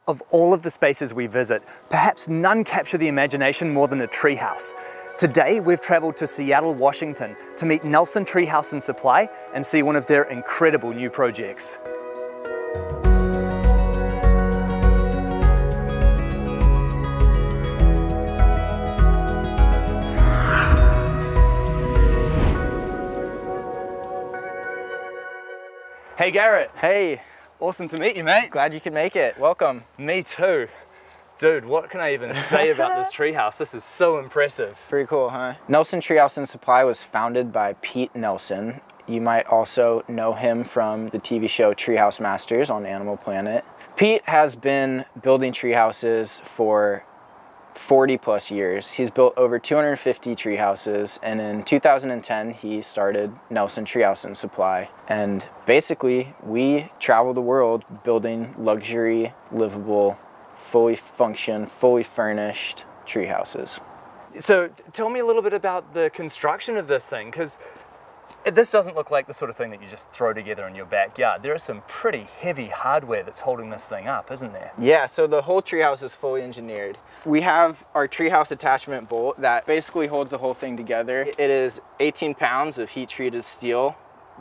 Of all of the spaces we visit, perhaps none capture the imagination more than a treehouse. Today, we've traveled to Seattle, Washington to meet Nelson Treehouse and Supply and see one of their incredible new projects. Hey Garrett. Hey. Awesome to meet you, mate. Glad you could make it. Welcome. Me too. Dude, what can I even say about this treehouse? This is so impressive. Pretty cool, huh? Nelson Treehouse and Supply was founded by Pete Nelson. You might also know him from the TV show Treehouse Masters on Animal Planet. Pete has been building treehouses for 40 plus years. He's built over 250 tree houses, and in 2010 he started Nelson Treehouse and Supply. And basically we travel the world building luxury, livable, fully functioned, fully furnished tree houses. So tell me a little bit about the construction of this thing, because this doesn't look like the sort of thing that you just throw together in your backyard. There is some pretty heavy hardware that's holding this thing up, isn't there? Yeah, so the whole treehouse is fully engineered. We have our treehouse attachment bolt that basically holds the whole thing together. It is 18 pounds of heat-treated steel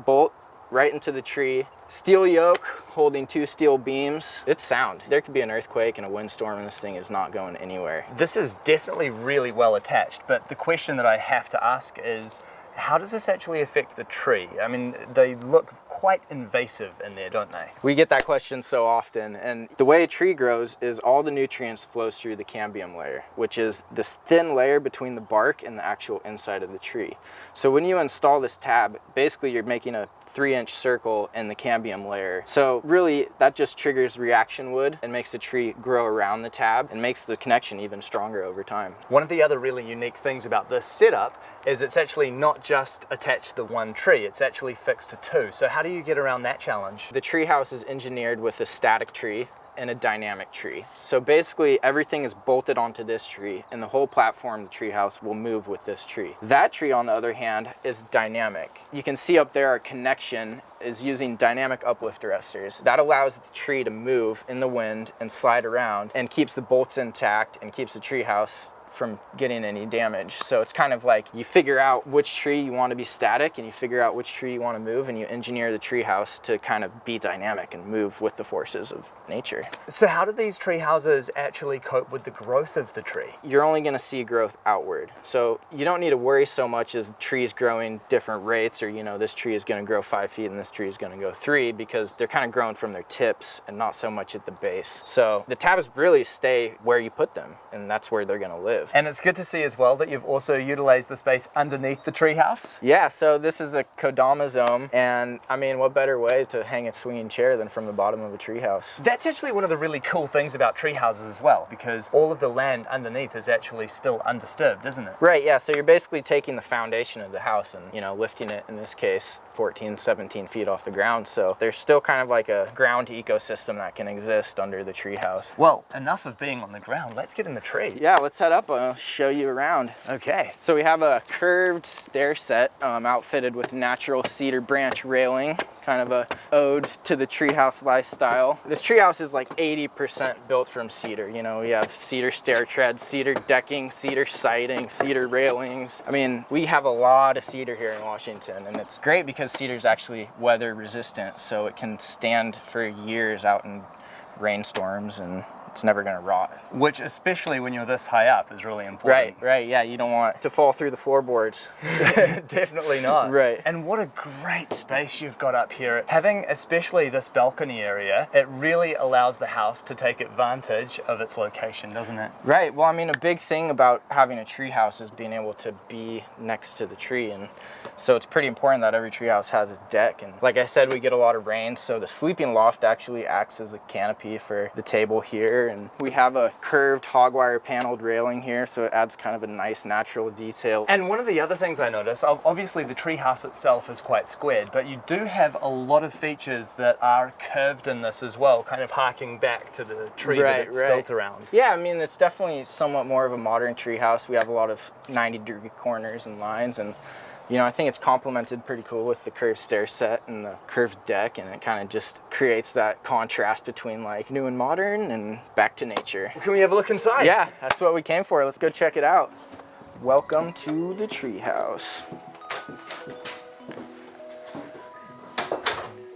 bolt right into the tree. Steel yoke holding 2 steel beams. It's sound. There could be an earthquake and a windstorm and this thing is not going anywhere. This is definitely really well attached, but the question that I have to ask is, how does this actually affect the tree? I mean, they look quite invasive in there, don't they? We get that question so often, and the way a tree grows is all the nutrients flows through the cambium layer, which is this thin layer between the bark and the actual inside of the tree. So when you install this tab, basically you're making a 3-inch circle in the cambium layer. So really that just triggers reaction wood and makes the tree grow around the tab and makes the connection even stronger over time. One of the other really unique things about this setup is it's actually not just attached to the one tree, it's actually fixed to 2. So how do you get around that challenge? The treehouse is engineered with a static tree and a dynamic tree. So basically everything is bolted onto this tree and the whole platform, the treehouse, will move with this tree. That tree, on the other hand, is dynamic. You can see up there our connection is using dynamic uplift arresters. That allows the tree to move in the wind and slide around and keeps the bolts intact and keeps the treehouse from getting any damage. So it's kind of like you figure out which tree you want to be static and you figure out which tree you want to move, and you engineer the tree house to kind of be dynamic and move with the forces of nature. So how do these tree houses actually cope with the growth of the tree? You're only going to see growth outward. So you don't need to worry so much as trees growing different rates, or this tree is going to grow 5 feet and this tree is going to go 3, because they're kind of growing from their tips and not so much at the base. So the tabs really stay where you put them, and that's where they're going to live. And it's good to see as well that you've also utilized the space underneath the treehouse. Yeah, so this is a Kodamazome, and I mean, what better way to hang a swinging chair than from the bottom of a treehouse? That's actually one of the really cool things about treehouses as well, because all of the land underneath is actually still undisturbed, isn't it? Right, yeah, so you're basically taking the foundation of the house and, lifting it, in this case, 14, 17 feet off the ground. So there's still kind of like a ground ecosystem that can exist under the treehouse. Well, enough of being on the ground. Let's get in the tree. Yeah, let's head up. I'll show you around. Okay. So we have a curved stair set outfitted with natural cedar branch railing, kind of a ode to the treehouse lifestyle. This treehouse is like 80% built from cedar. We have cedar stair treads, cedar decking, cedar siding, cedar railings. I mean, we have a lot of cedar here in Washington, and it's great because cedar is actually weather resistant, so it can stand for years out in rainstorms and it's never going to rot. Which, especially when you're this high up, is really important. Right, yeah, you don't want to fall through the floorboards. Definitely not. Right. And what a great space you've got up here. Having especially this balcony area, it really allows the house to take advantage of its location, doesn't it? Right, well, I mean, a big thing about having a tree house is being able to be next to the tree, and so it's pretty important that every tree house has a deck. And like I said, we get a lot of rain, so the sleeping loft actually acts as a canopy for the table here. And we have a curved hog wire paneled railing here, so it adds kind of a nice natural detail. And one of the other things I noticed, obviously the treehouse itself is quite squared, but you do have a lot of features that are curved in this as well, kind of harking back to the tree that it's built around. Yeah, I mean, it's definitely somewhat more of a modern treehouse. We have a lot of 90-degree corners and lines, and You know, I think it's complemented pretty cool with the curved stair set and the curved deck, and it kind of just creates that contrast between like new and modern and back to nature. Can we have a look inside? Yeah, that's what we came for. Let's go check it out. Welcome to the Treehouse.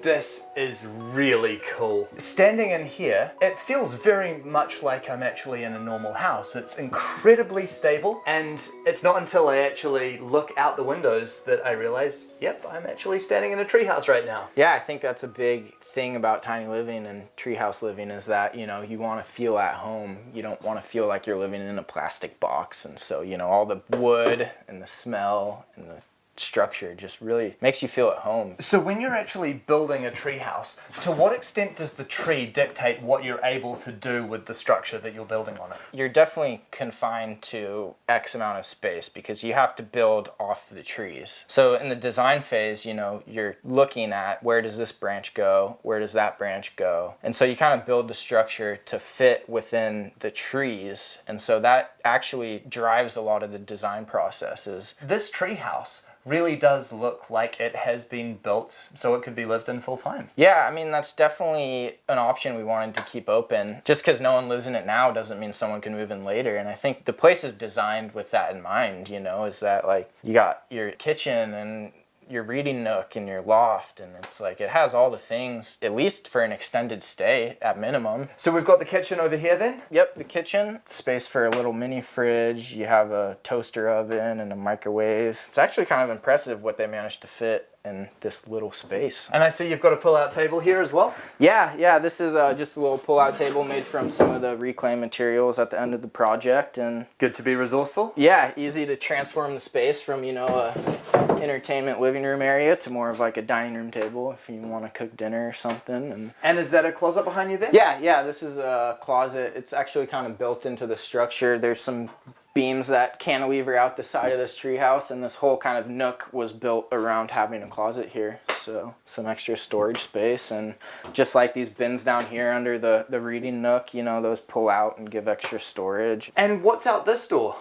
This is really cool. Standing in here, it feels very much like I'm actually in a normal house. It's incredibly stable, and it's not until I actually look out the windows that I realize, yep, I'm actually standing in a treehouse right now. Yeah, I think that's a big thing about tiny living and treehouse living is that, you know, you want to feel at home. You don't want to feel like you're living in a plastic box. And so, you know, all the wood and the smell and the structure just really makes you feel at home. So when you're actually building a treehouse, to what extent does the tree dictate what you're able to do with the structure that you're building on it? You're definitely confined to X amount of space because you have to build off the trees. So in the design phase, you know, you're looking at where does this branch go? Where does that branch go? And so you kind of build the structure to fit within the trees. And so that actually drives a lot of the design processes. This treehouse really does look like it has been built so it could be lived in full time. Yeah, I mean, that's definitely an option we wanted to keep open. Just because no one lives in it now doesn't mean someone can move in later. And I think the place is designed with that in mind, you know, is that like you got your kitchen and your reading nook and your loft, and it's like it has all the things, at least for an extended stay at minimum. So we've got the kitchen over here then? Yep, the kitchen, space for a little mini fridge, you have a toaster oven and a microwave. It's actually kind of impressive what they managed to fit in this little space. And I see you've got a pull-out table here as well? Yeah, this is just a little pull-out table made from some of the reclaimed materials at the end of the project. And good to be resourceful? Yeah, easy to transform the space from, you know, a entertainment living room area to more of like a dining room table if you want to cook dinner or something. And is that a closet behind you there? Yeah, this is a closet. It's actually kind of built into the structure. There's some beams that cantilever out the side of this treehouse, and this whole kind of nook was built around having a closet here. So some extra storage space, and just like these bins down here under the reading nook, you know, those pull out and give extra storage. And what's out this door?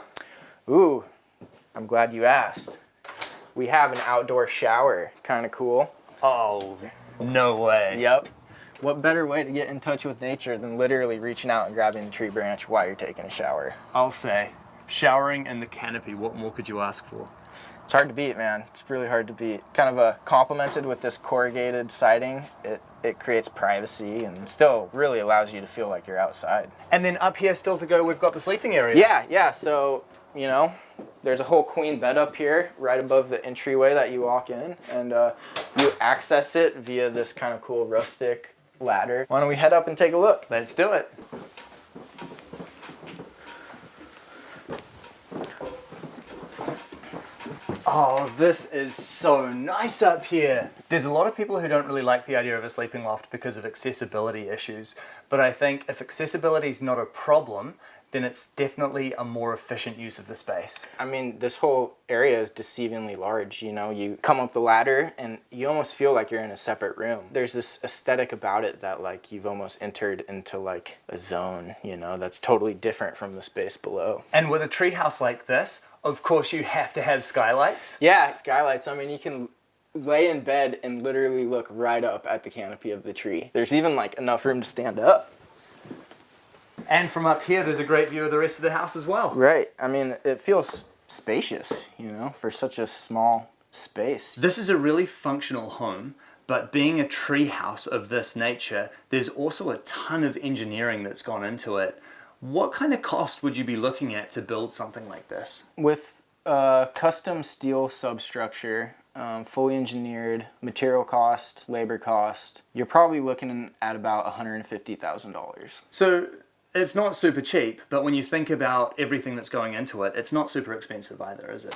Ooh, I'm glad you asked. We have an outdoor shower, kind of cool. Oh, no way. Yep. What better way to get in touch with nature than literally reaching out and grabbing a tree branch while you're taking a shower? I'll say, showering in the canopy, what more could you ask for? It's hard to beat, man. It's really hard to beat. Kind of complemented with this corrugated siding, it creates privacy and still really allows you to feel like you're outside. And then up here still to go, we've got the sleeping area. Yeah, so, you know, there's a whole queen bed up here right above the entryway that you walk in, and you access it via this kind of cool rustic ladder. Why don't we head up and take a look? Let's do it. Oh, this is so nice up here. There's a lot of people who don't really like the idea of a sleeping loft because of accessibility issues, but I think if accessibility is not a problem, then it's definitely a more efficient use of the space. I mean, this whole area is deceivingly large. You know, you come up the ladder and you almost feel like you're in a separate room. There's this aesthetic about it that like you've almost entered into like a zone, you know, that's totally different from the space below. And with a treehouse like this, of course you have to have skylights. Yeah, skylights. I mean, you can lay in bed and literally look right up at the canopy of the tree. There's even like enough room to stand up. And from up here, there's a great view of the rest of the house as well. Right. I mean, it feels spacious, you know, for such a small space. This is a really functional home, but being a tree house of this nature, there's also a ton of engineering that's gone into it. What kind of cost would you be looking at to build something like this? With custom steel substructure, fully engineered, material cost, labor cost, you're probably looking at about $150,000. So it's not super cheap, but when you think about everything that's going into it, it's not super expensive either, is it?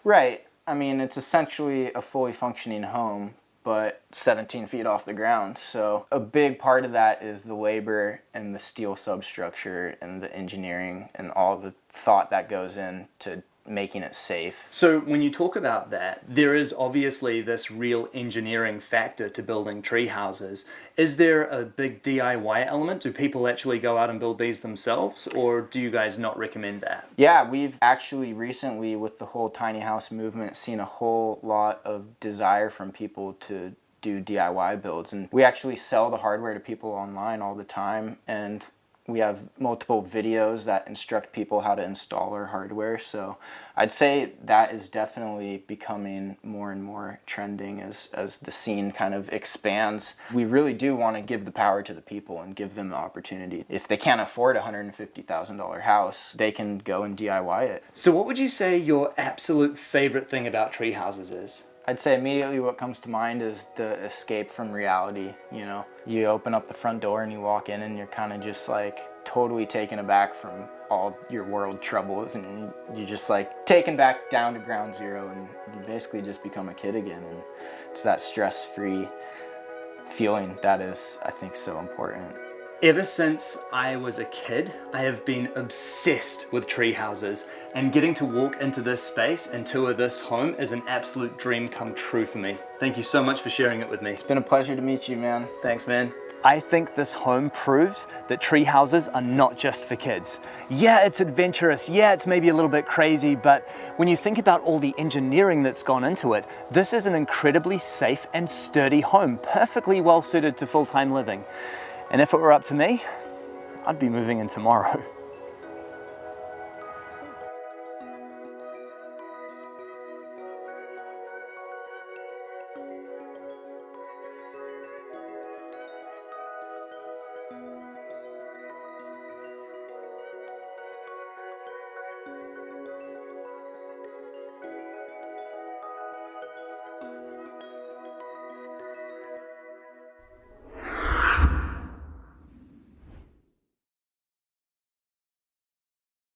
Right. I mean, it's essentially a fully functioning home, but 17 feet off the ground. So a big part of that is the labor and the steel substructure and the engineering and all the thought that goes into making it safe. So when you talk about that, there is obviously this real engineering factor to building tree houses. Is there a big DIY element? Do people actually go out and build these themselves, or do you guys not recommend that? Yeah, we've actually recently, with the whole tiny house movement, seen a whole lot of desire from people to do DIY builds, and we actually sell the hardware to people online all the time, and we have multiple videos that instruct people how to install our hardware. So I'd say that is definitely becoming more and more trending as the scene kind of expands. We really do want to give the power to the people and give them the opportunity. If they can't afford a $150,000 house, they can go and DIY it. So what would you say your absolute favorite thing about tree houses is? I'd say immediately what comes to mind is the escape from reality. You know, you open up the front door and you walk in and you're kind of just like totally taken aback from all your world troubles, and you're just like taken back down to ground zero, and you basically just become a kid again. And it's that stress-free feeling that is, I think, so important. Ever since I was a kid, I have been obsessed with tree houses, and getting to walk into this space and tour this home is an absolute dream come true for me. Thank you so much for sharing it with me. It's been a pleasure to meet you, man. Thanks, man. I think this home proves that tree houses are not just for kids. Yeah, it's adventurous. Yeah, it's maybe a little bit crazy, but when you think about all the engineering that's gone into it, this is an incredibly safe and sturdy home, perfectly well suited to full-time living. And if it were up to me, I'd be moving in tomorrow.